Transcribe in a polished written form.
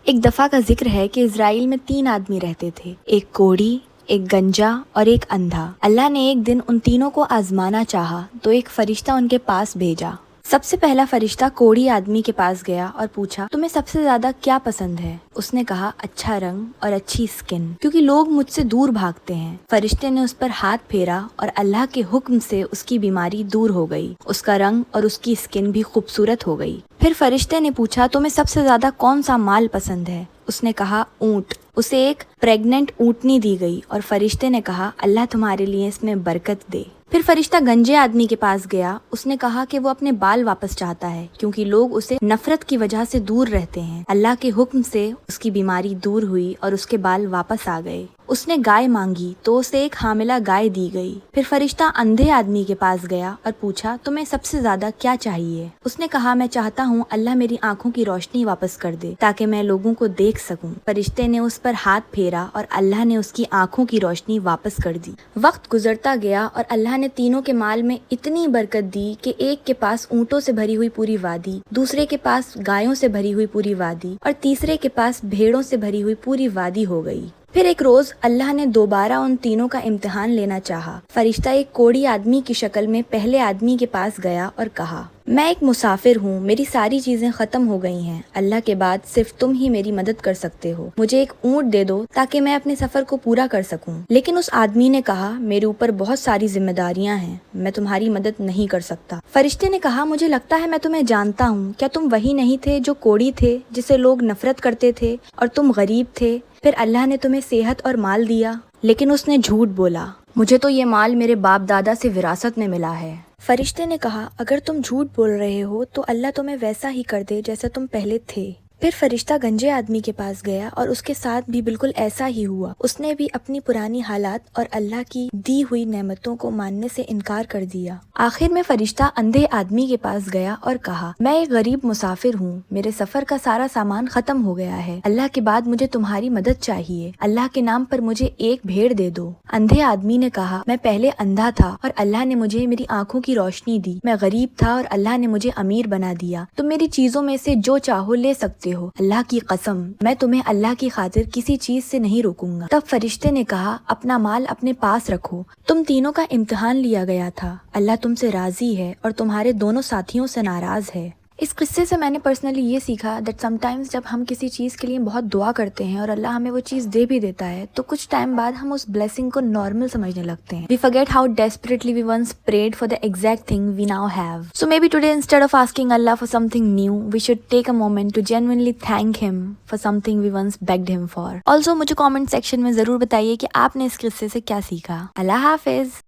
ایک دفعہ کا ذکر ہے کہ اسرائیل میں 3 آدمی رہتے تھے، ایک کوڑی، ایک گنجا اور ایک اندھا۔ اللہ نے ایک دن ان تینوں کو آزمانا چاہا تو ایک فرشتہ ان کے پاس بھیجا۔ سب سے پہلا فرشتہ کوڑی آدمی کے پاس گیا اور پوچھا، تمہیں سب سے زیادہ کیا پسند ہے؟ اس نے کہا، اچھا رنگ اور اچھی سکن، کیونکہ لوگ مجھ سے دور بھاگتے ہیں۔ فرشتے نے اس پر ہاتھ پھیرا اور اللہ کے حکم سے اس کی بیماری دور ہو گئی، اس کا رنگ اور اس کی سکن بھی خوبصورت ہو گئی۔ پھر فرشتے نے پوچھا، تمہیں سب سے زیادہ کون سا مال پسند ہے؟ اس نے کہا، اونٹ۔ اسے ایک پریگننٹ اونٹنی دی گئی اور فرشتے نے کہا، اللہ تمہارے لیے اس میں برکت دے۔ پھر فرشتہ گنجے آدمی کے پاس گیا، اس نے کہا کہ وہ اپنے بال واپس چاہتا ہے کیونکہ لوگ اسے نفرت کی وجہ سے دور رہتے ہیں۔ اللہ کے حکم سے اس کی بیماری دور ہوئی اور اس کے بال واپس آ گئے۔ اس نے گائے مانگی تو اسے ایک حاملہ گائے دی گئی۔ پھر فرشتہ اندھے آدمی کے پاس گیا اور پوچھا، تمہیں سب سے زیادہ کیا چاہیے؟ اس نے کہا، میں چاہتا ہوں اللہ میری آنکھوں کی روشنی واپس کر دے تاکہ میں لوگوں کو دیکھ سکوں۔ فرشتے نے اس پر ہاتھ پھیرا اور اللہ نے اس کی آنکھوں کی روشنی واپس کر دی۔ وقت گزرتا گیا اور اللہ نے تینوں کے مال میں اتنی برکت دی کہ ایک کے پاس اونٹوں سے بھری ہوئی پوری وادی، دوسرے کے پاس گایوں سے بھری ہوئی پوری وادی اور تیسرے کے پاس بھیڑوں سے بھری ہوئی پوری وادی ہو گئی۔ پھر ایک روز اللہ نے دوبارہ ان تینوں کا امتحان لینا چاہا۔ فرشتہ ایک کوڑی آدمی کی شکل میں پہلے آدمی کے پاس گیا اور کہا، میں ایک مسافر ہوں، میری ساری چیزیں ختم ہو گئی ہیں، اللہ کے بعد صرف تم ہی میری مدد کر سکتے ہو، مجھے ایک اونٹ دے دو تاکہ میں اپنے سفر کو پورا کر سکوں۔ لیکن اس آدمی نے کہا، میرے اوپر بہت ساری ذمہ داریاں ہیں، میں تمہاری مدد نہیں کر سکتا۔ فرشتے نے کہا، مجھے لگتا ہے میں تمہیں جانتا ہوں، کیا تم وہی نہیں تھے جو کوڑی تھے جسے لوگ نفرت کرتے تھے اور تم غریب تھے؟ پھر اللہ نے تمہیں صحت اور مال دیا۔ لیکن اس نے جھوٹ بولا، مجھے تو یہ مال میرے باپ دادا سے وراثت میں ملا ہے۔ فرشتے نے کہا، اگر تم جھوٹ بول رہے ہو تو اللہ تمہیں ویسا ہی کر دے جیسا تم پہلے تھے۔ پھر فرشتہ گنجے آدمی کے پاس گیا اور اس کے ساتھ بھی بالکل ایسا ہی ہوا۔ اس نے بھی اپنی پرانی حالات اور اللہ کی دی ہوئی نعمتوں کو ماننے سے انکار کر دیا۔ آخر میں فرشتہ اندھے آدمی کے پاس گیا اور کہا، میں ایک غریب مسافر ہوں، میرے سفر کا سارا سامان ختم ہو گیا ہے، اللہ کے بعد مجھے تمہاری مدد چاہیے، اللہ کے نام پر مجھے ایک بھیڑ دے دو۔ اندھے آدمی نے کہا، میں پہلے اندھا تھا اور اللہ نے مجھے میری آنکھوں کی روشنی دی، میں غریب تھا اور اللہ نے مجھے امیر بنا دیا، تم میری چیزوں میں سے جو چاہو لے سکتے ہو، اللہ کی قسم میں تمہیں اللہ کی خاطر کسی چیز سے نہیں روکوں گا۔ تب فرشتے نے کہا، اپنا مال اپنے پاس رکھو، تم تینوں کا امتحان لیا گیا تھا، اللہ تم سے راضی ہے اور تمہارے دونوں ساتھیوں سے ناراض ہے۔ اس قصے سے میں نے پرسنلی یہ سیکھا دیٹ سم ٹائمز جب ہم کسی چیز کے لیے بہت دعا کرتے ہیں اور اللہ ہمیں وہ چیز دے بھی دیتا ہے تو کچھ ٹائم بعد ہم اس بلیسنگ کو نارمل سمجھنے لگتے ہیں۔ We forget how desperately we once prayed for the exact thing we now have. So maybe today instead of asking Allah for something new, we should take a moment to genuinely thank Him for something we once begged Him for. Also مجھے comment section میں ضرور بتائیے کہ آپ نے اس قصے سے کیا سیکھا۔ اللہ حافظ۔